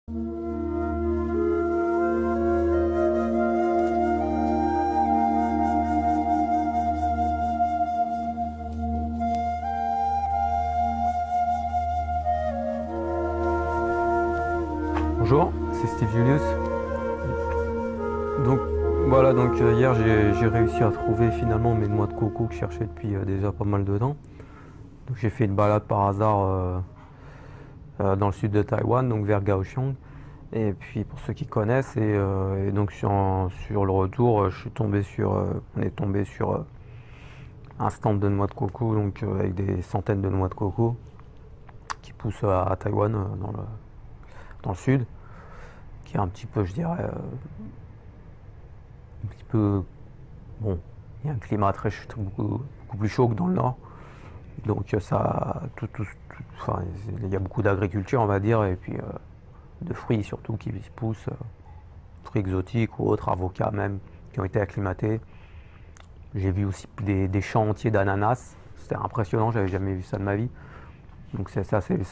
Bonjour, c'est Steve Julius. Donc voilà, hier j'ai réussi à trouver finalement mes noix de coco que je cherchais depuis déjà pas mal de temps. Donc j'ai fait une balade par hasard dans le sud de Taïwan, donc vers Kaohsiung. Et puis pour ceux qui connaissent, et donc sur le retour, on est tombé sur un stand de noix de coco, donc avec des centaines de noix de coco qui poussent à Taïwan, dans le sud, qui est un petit peu, je dirais, un petit peu, bon, il y a un climat beaucoup plus chaud que dans le nord, donc enfin, il y a beaucoup d'agriculture, on va dire, et puis de fruits surtout qui poussent, fruits exotiques ou autres, avocats même, qui ont été acclimatés. J'ai vu aussi des champs entiers d'ananas, c'était impressionnant, j'avais jamais vu ça de ma vie. Donc c'est assez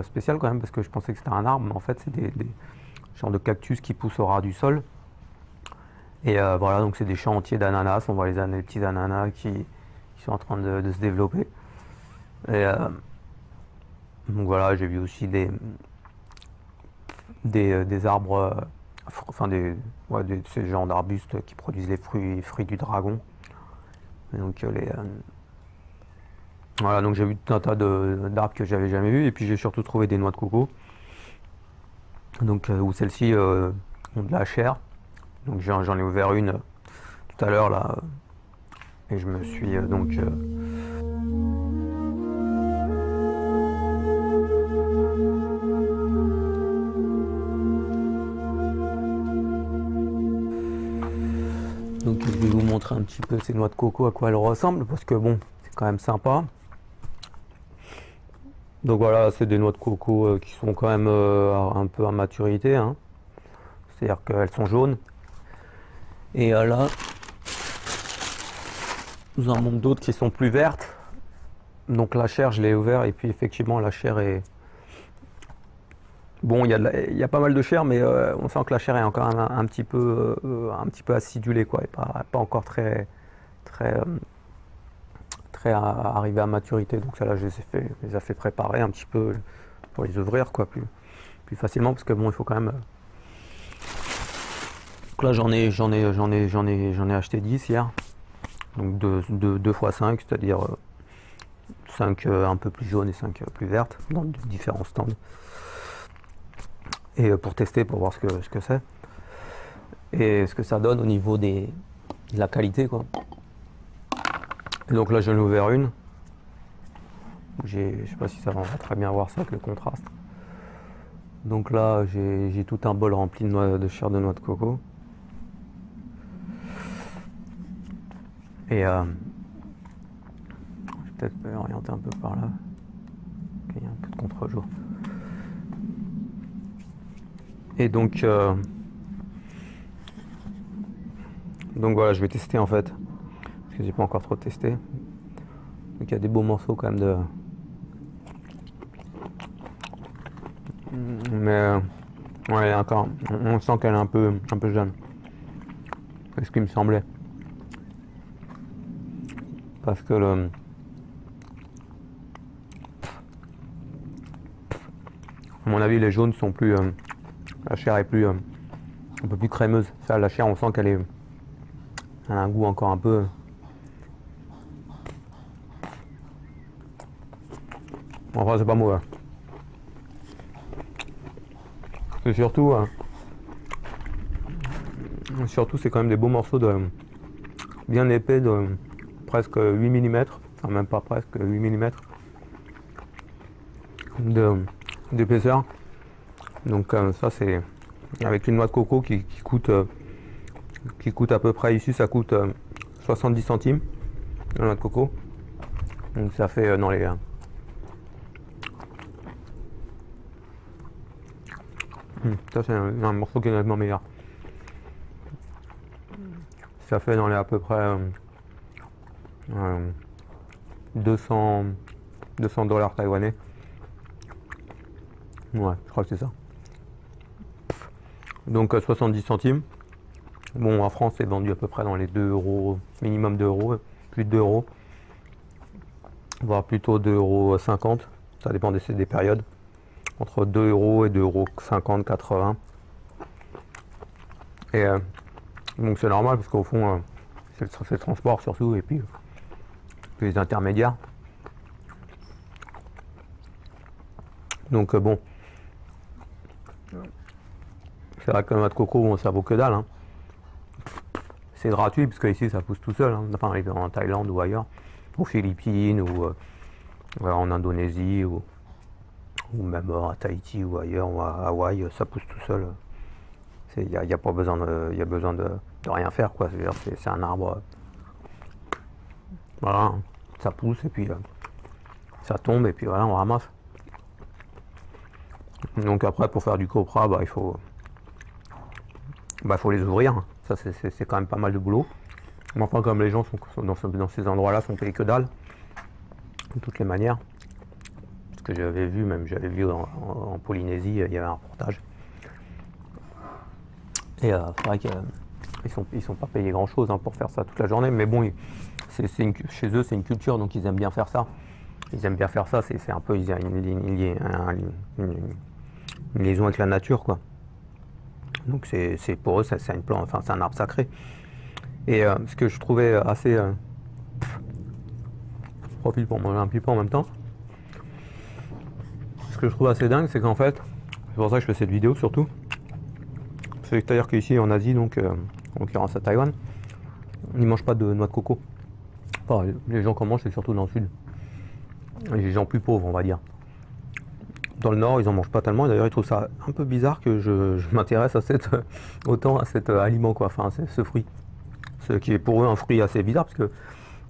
spécial quand même, parce que je pensais que c'était un arbre, mais en fait c'est des champs de cactus qui poussent au ras du sol. Et voilà, donc c'est des champs entiers d'ananas, on voit les petits ananas qui sont en train de se développer. Et donc voilà, j'ai vu aussi des arbres, enfin ces genres d'arbustes qui produisent les fruits du dragon. Et donc voilà, donc j'ai vu tout un tas d'arbres que j'avais jamais vus, et puis j'ai surtout trouvé des noix de coco. Donc où celles-ci ont de la chair. Donc j'en ai ouvert une tout à l'heure là, et je me suis donc je vais vous montrer un petit peu ces noix de coco, à quoi elles ressemblent, parce que bon, c'est quand même sympa. Donc voilà, c'est des noix de coco qui sont quand même un peu à maturité, hein. C'est-à-dire qu'elles sont jaunes. Et là, nous en montre d'autres qui sont plus vertes. Donc la chair, je l'ai ouvert, et puis effectivement la chair est... Bon, il y a pas mal de chair, mais on sent que la chair est encore un petit peu acidulée, quoi, et pas encore très arrivée à maturité. Donc ça là, je les ai fait préparer un petit peu pour les ouvrir, quoi, plus facilement, parce que bon, il faut quand même... Donc là, j'en ai acheté 10 hier. Donc 2 x 5, c'est-à-dire 5 un peu plus jaunes et 5 plus vertes, dans différents stands. Et pour tester, pour voir ce que c'est. Et ce que ça donne au niveau de la qualité, quoi. Et donc là, j'en ai ouvert une. Je sais pas si ça va très bien voir ça avec le contraste. Donc là, j'ai tout un bol rempli de chair de noix de coco. Et je vais peut-être orienter un peu par là. Il y a un peu de contre-jour. Et donc voilà, je vais tester en fait, parce que j'ai pas encore trop testé. Donc il y a des beaux morceaux quand même de... Mais ouais, encore, on sent qu'elle est un peu jeune. C'est ce qui me semblait. Parce que à mon avis, les jaunes sont plus... la chair est plus... un peu plus crémeuse. Ça, la chair, on sent elle a un goût encore un peu... Enfin, c'est pas mauvais. Et surtout, c'est quand même des beaux morceaux bien épais, de presque 8 mm, enfin même pas presque, 8 mm d'épaisseur. Donc ça, c'est avec une noix de coco qui coûte à peu près, ici ça coûte 70 centimes, la noix de coco. Donc ça fait dans les... ça c'est un morceau qui est nettement meilleur. Ça fait dans les à peu près 200 $ taïwanais. Ouais, je crois que c'est ça. Donc 70 centimes. Bon, en France, c'est vendu à peu près dans les 2 euros, minimum 2 euros, plus de 2 euros, voire plutôt 2,50 €. Ça dépend des périodes. Entre 2 euros et 2,50 €, 80. Et donc c'est normal parce qu'au fond, c'est le transport surtout, et puis les intermédiaires. Donc bon, c'est vrai que la noix de coco, bon, ça vaut que dalle, hein. C'est gratuit parce qu'ici ça pousse tout seul, hein. Enfin en Thaïlande ou ailleurs, aux Philippines ou en Indonésie ou même à Tahiti ou ailleurs ou à Hawaï, ça pousse tout seul. Il n'y a pas besoin de rien faire, quoi. C'est un arbre, voilà, ça pousse et puis ça tombe et puis voilà, on ramasse. Donc après, pour faire du copra, bah, il faut les ouvrir. Ça, c'est quand même pas mal de boulot. Mais enfin, comme les gens sont dans ces endroits-là, sont payés que dalle, de toutes les manières. Ce que j'avais vu en Polynésie, il y avait un reportage. Et c'est vrai qu'ils sont pas payés grand-chose, hein, pour faire ça toute la journée. Mais bon, chez eux, c'est une culture, donc ils aiment bien faire ça. Ils aiment bien faire ça, c'est un peu, il y a une liaison avec la nature, quoi. Donc c'est pour eux, c'est une plante, enfin c'est un arbre sacré. Et ce que je trouvais assez, je profite pour manger un petit peu en même temps. Ce que je trouve assez dingue, c'est qu'en fait, c'est pour ça que je fais cette vidéo surtout. C'est-à-dire qu'ici en Asie, donc en l'occurrence à Taïwan, ils mangent pas de noix de coco. Enfin, les gens qui en mangent, c'est surtout dans le sud. Les gens plus pauvres, on va dire. Dans le nord, ils en mangent pas tellement. D'ailleurs, ils trouvent ça un peu bizarre que je m'intéresse autant à cet aliment, quoi. Enfin, ce fruit. Ce qui est pour eux un fruit assez bizarre, parce que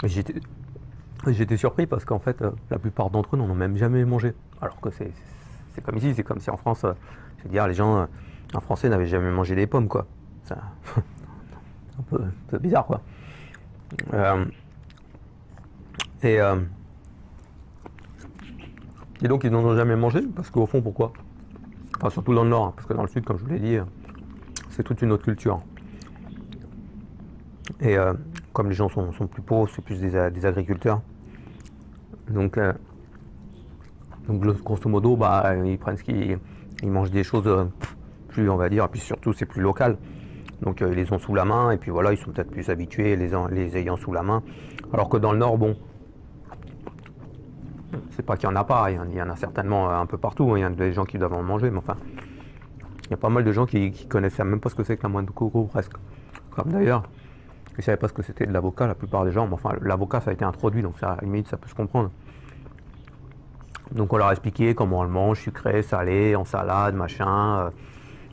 j'étais surpris parce qu'en fait, la plupart d'entre eux n'en ont même jamais mangé. Alors que c'est comme ici, c'est comme si en France, je veux dire, les gens, un Français n'avait jamais mangé des pommes, quoi. C'est un peu bizarre, quoi. Et donc ils n'en ont jamais mangé, parce qu'au fond, pourquoi? Enfin, surtout dans le nord, hein, parce que dans le sud, comme je vous l'ai dit, c'est toute une autre culture. Et comme les gens sont plus pauvres, c'est plus des agriculteurs. Donc grosso modo, bah, ils prennent ils mangent des choses plus, on va dire, et puis surtout c'est plus local. Donc ils les ont sous la main, et puis voilà, ils sont peut-être plus habitués les ayant sous la main. Alors que dans le nord, bon, c'est pas qu'il y en a pas, il y en a certainement un peu partout, il y a des gens qui doivent en manger, mais enfin, il y a pas mal de gens qui connaissent même pas ce que c'est que la noix de coco, presque. Comme d'ailleurs, ils ne savaient pas ce que c'était de l'avocat, la plupart des gens, mais enfin, l'avocat ça a été introduit, donc ça, à la limite, ça peut se comprendre. Donc on leur a expliqué comment on le mange, sucré, salé, en salade, machin,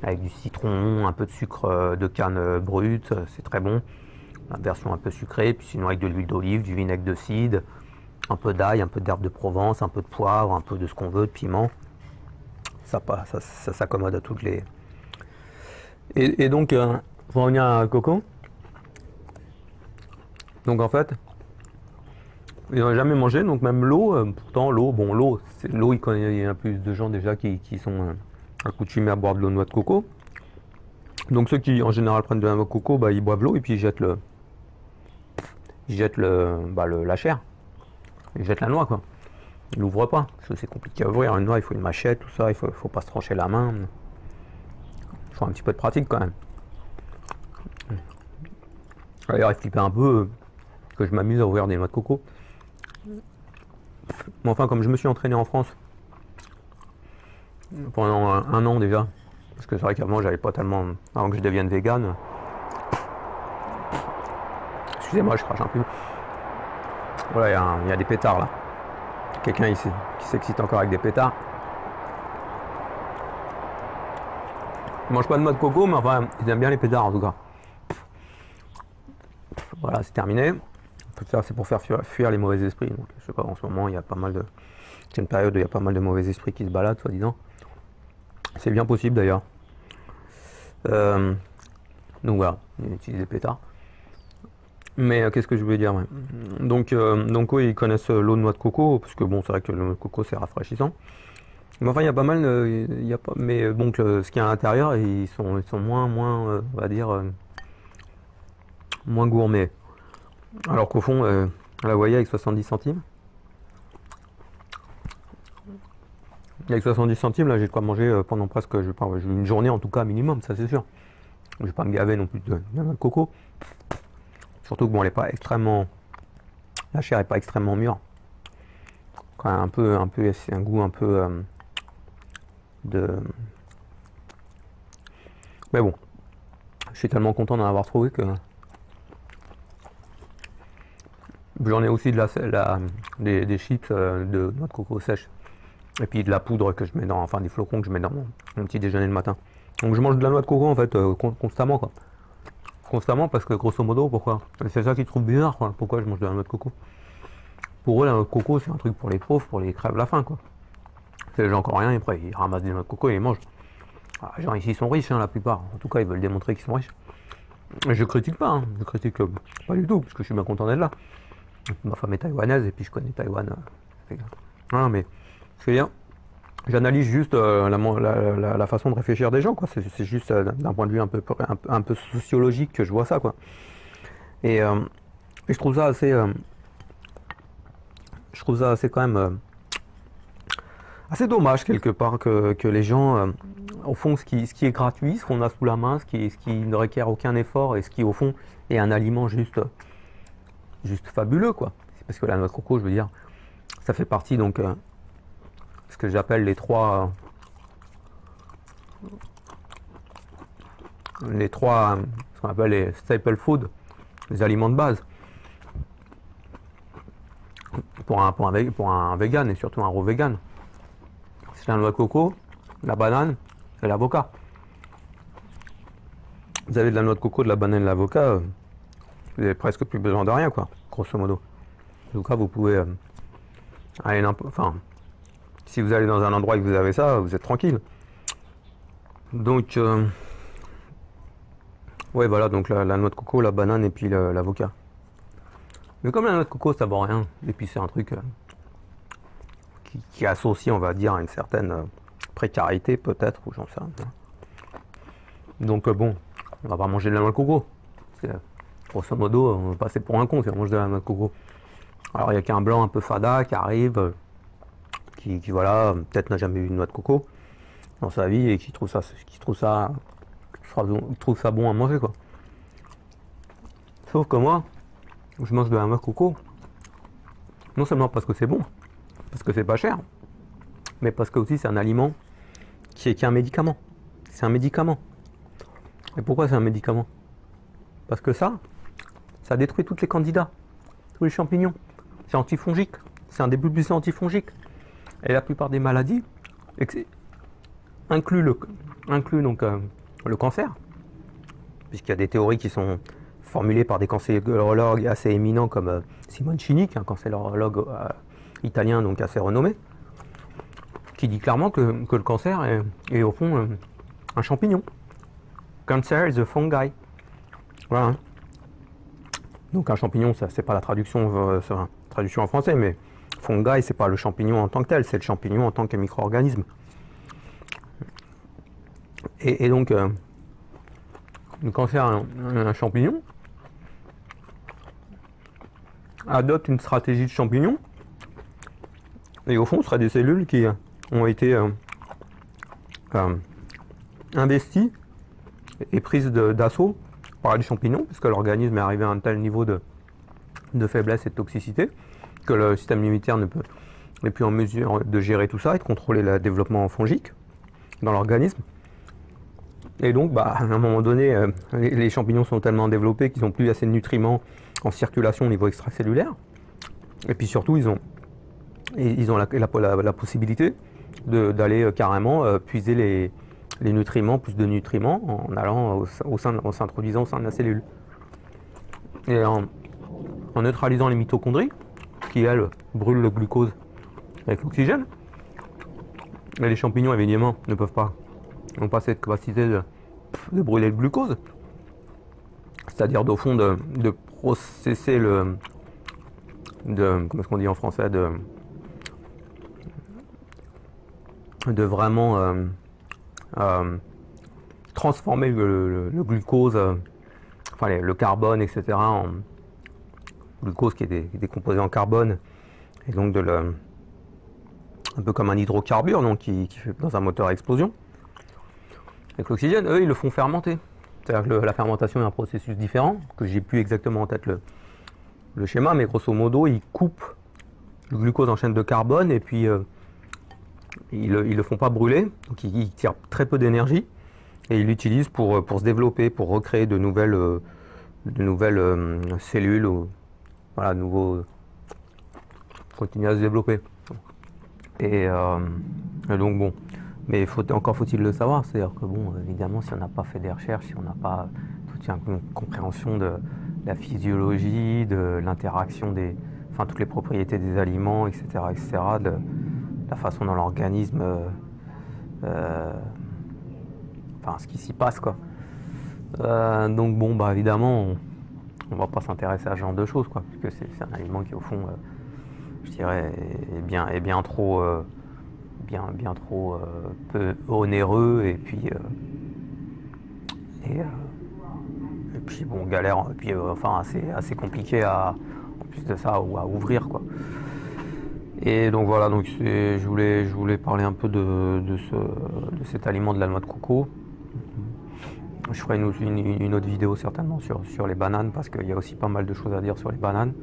avec du citron, un peu de sucre de canne brute, c'est très bon. La version un peu sucrée, puis sinon avec de l'huile d'olive, du vinaigre de cidre, un peu d'ail, un peu d'herbe de Provence, un peu de poivre, un peu de ce qu'on veut, de piment. Ça s'accommode à toutes les... Et donc, pour revenir à Coco, donc en fait, ils n'ont jamais mangé, donc même l'eau, pourtant l'eau, il y a plus de gens déjà qui sont accoutumés à boire de l'eau de noix de coco. Donc ceux qui en général prennent de la noix de coco, bah, ils boivent l'eau et puis ils jettent la chair. Ils jettent la noix, quoi. Ils l'ouvrent pas, parce que c'est compliqué à ouvrir. Une noix, il faut une machette, tout ça, il faut pas se trancher la main. Il faut un petit peu de pratique quand même. D'ailleurs, il flippait un peu que je m'amuse à ouvrir des noix de coco. Mais enfin, comme je me suis entraîné en France pendant un an déjà, parce que c'est vrai qu'avant j'avais pas tellement, avant que je devienne vegan. Excusez-moi, je crache un peu. Voilà, il y a des pétards là. Quelqu'un ici qui s'excite encore avec des pétards. Ils mangent pas de noix de coco, mais enfin, ils aiment bien les pétards en tout cas. Voilà, c'est terminé. Ça, c'est pour faire fuir les mauvais esprits. Donc, je sais pas, en ce moment, il y a pas mal de... C'est une période où il y a pas mal de mauvais esprits qui se baladent, soi-disant. C'est bien possible d'ailleurs. Donc voilà, ils utilisent des pétards. Mais qu'est-ce que je voulais dire, ouais. Donc oui, ils connaissent l'eau de noix de coco, parce que bon, c'est vrai que l'eau de coco, c'est rafraîchissant. Mais enfin, il y a pas mal, il y a pas, mais donc ce qu'il y a à l'intérieur, ils sont moins, on va dire, moins gourmets. Alors qu'au fond, la voyez avec 70 centimes. Avec 70 centimes, là, j'ai de quoi manger pendant presque, je vais pas, une journée en tout cas minimum, ça c'est sûr. Je vais pas me gaver non plus de noix de coco. Surtout que bon, elle est pas extrêmement, la chair est pas extrêmement mûre. Quand même c'est un goût un peu de. Mais bon, je suis tellement content d'en avoir trouvé que j'en ai aussi des chips de noix de coco sèche. Et puis de la poudre que je mets dans, enfin des flocons que je mets dans mon petit déjeuner le matin. Donc je mange de la noix de coco en fait constamment quoi. Constamment parce que grosso modo pourquoi? C'est ça qu'ils trouvent bizarre quoi. Pourquoi je mange de la noix de coco? Pour eux la noix de coco c'est un truc pour les pauvres, pour les crèves la faim quoi. C'est les gens qui n'ont rien et après ils ramassent des noix de coco et ils mangent. Ah, les gens ici sont riches hein, la plupart. En tout cas ils veulent démontrer qu'ils sont riches. Et je critique pas, hein. Je critique pas du tout parce que je suis bien content d'être là. Ma femme est taïwanaise et puis je connais Taïwan. Non mais je veux dire, j'analyse juste la façon de réfléchir des gens, quoi. C'est juste d'un point de vue un peu sociologique que je vois ça, quoi. Et, euh, et je trouve ça assez quand même assez dommage quelque part que les gens, au fond, ce qui est gratuit, ce qu'on a sous la main, ce qui ne requiert aucun effort et ce qui au fond est un aliment juste fabuleux, quoi. C'est parce que la noix de coco, je veux dire, ça fait partie donc ce que j'appelle ce qu'on appelle les staple food, les aliments de base pour un vegan et surtout un raw vegan. C'est la noix de coco, la banane et l'avocat. Vous avez de la noix de coco, de la banane et de l'avocat, vous avez presque plus besoin de rien quoi, grosso modo. En tout cas, vous pouvez aller enfin, si vous allez dans un endroit et que vous avez ça, vous êtes tranquille. Donc, ouais, voilà, donc la noix de coco, la banane et puis l'avocat. Mais comme la noix de coco, ça vaut rien, et puis c'est un truc qui est associé, on va dire, à une certaine précarité, peut-être, ou j'en sais rien. Donc, bon, on va pas manger de la noix de coco. Grosso modo, on va passer pour un con si on mange de la noix de coco. Alors, il y a qu'un blanc un peu fada qui arrive, qui voilà, peut-être n'a jamais eu une noix de coco dans sa vie et qui trouve ça bon à manger quoi. Sauf que moi, je mange de la noix de coco, non seulement parce que c'est bon, parce que c'est pas cher, mais parce que aussi c'est un aliment qui est un médicament. C'est un médicament. Et pourquoi c'est un médicament? Parce que ça détruit tous les candidats, tous les champignons. C'est antifongique, c'est un des plus puissants antifongiques. Et la plupart des maladies incluent donc le cancer, puisqu'il y a des théories qui sont formulées par des cancérologues assez éminents comme Simoncini, qui est un cancérologue italien donc assez renommé, qui dit clairement que le cancer est au fond un champignon. Cancer is a fungi. Voilà. Donc un champignon, ça c'est pas la traduction en français, mais fungi c'est pas le champignon en tant que tel, c'est le champignon en tant que micro-organisme. Et donc le cancer un champignon adopte une stratégie de champignon et au fond ce sera des cellules qui ont été investies et prises d'assaut par les champignons, parce que l'organisme est arrivé à un tel niveau de faiblesse et de toxicité que le système immunitaire n'est plus en mesure de gérer tout ça et de contrôler le développement fongique dans l'organisme. Et donc, à un moment donné, les champignons sont tellement développés qu'ils n'ont plus assez de nutriments en circulation au niveau extracellulaire. Et puis surtout, ils ont la possibilité d'aller carrément puiser les nutriments, plus de nutriments, en allant en s'introduisant au sein de la cellule. Et en neutralisant les mitochondries, qui elles brûlent le glucose avec l'oxygène. Mais les champignons, évidemment, n'ont pas cette capacité de brûler le glucose. C'est-à-dire, au fond, de processer comment est-ce qu'on dit en français, de vraiment transformer le glucose, enfin le carbone, etc., en glucose qui est décomposé en carbone, et donc un peu comme un hydrocarbure, donc qui fait dans un moteur à explosion. Avec l'oxygène, eux, ils le font fermenter. C'est-à-dire que la fermentation est un processus différent, que j'ai plus exactement en tête le schéma, mais grosso modo, ils coupent le glucose en chaîne de carbone et puis ils le font pas brûler, donc ils tirent très peu d'énergie et ils l'utilisent pour se développer, pour recréer de nouvelles cellules, ou voilà, continuer à se développer. Et donc bon, mais encore faut-il le savoir, c'est-à-dire que bon, évidemment, si on n'a pas fait des recherches, si on n'a pas toute une compréhension de la physiologie, de l'interaction enfin toutes les propriétés des aliments, etc., de la façon dont l'organisme, enfin ce qui s'y passe, quoi. Donc bon, bah évidemment, on va pas s'intéresser à ce genre de choses, quoi, puisque c'est un aliment qui au fond, je dirais, est bien trop peu onéreux, et puis bon, galère, et puis enfin assez compliqué en plus de ça, ou à ouvrir, quoi. Et donc voilà, donc je voulais parler un peu de cet aliment de la noix de coco. Je ferai une autre vidéo certainement sur les bananes, parce qu'il y a aussi pas mal de choses à dire sur les bananes.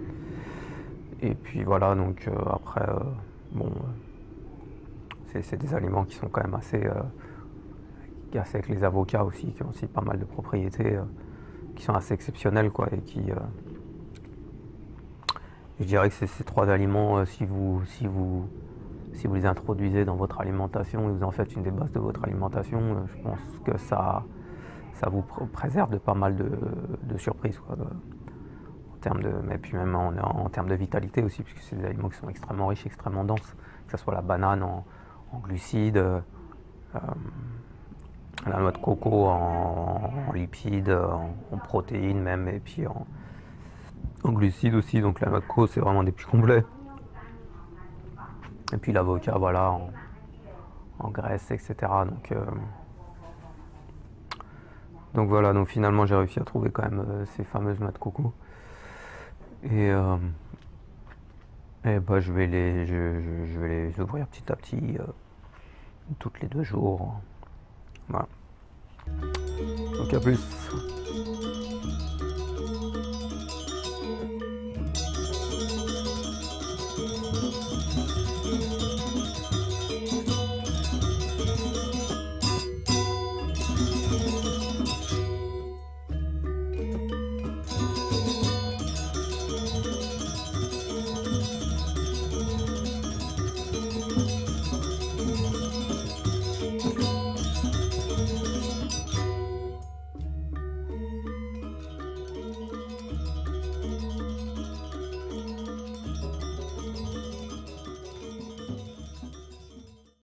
Et puis voilà, donc après, bon, c'est des aliments qui sont quand même assez avec les avocats aussi, qui ont aussi pas mal de propriétés qui sont assez exceptionnelles, quoi, et qui, je dirais que ces trois aliments, si vous les introduisez dans votre alimentation et vous en faites une des bases de votre alimentation, je pense que ça vous préserve de pas mal de surprises, quoi, mais puis même en termes de vitalité aussi, puisque c'est des aliments qui sont extrêmement riches, extrêmement denses, que ce soit la banane en glucides, la noix de coco en lipides, en protéines même, et puis en glucides aussi. Donc la noix de coco, c'est vraiment des plus complets. Et puis l'avocat, voilà, en graisse, etc. Donc voilà, donc finalement j'ai réussi à trouver quand même ces fameuses noix de coco. Et bah, je vais les ouvrir petit à petit, toutes les 2 jours. Voilà. Donc à plus.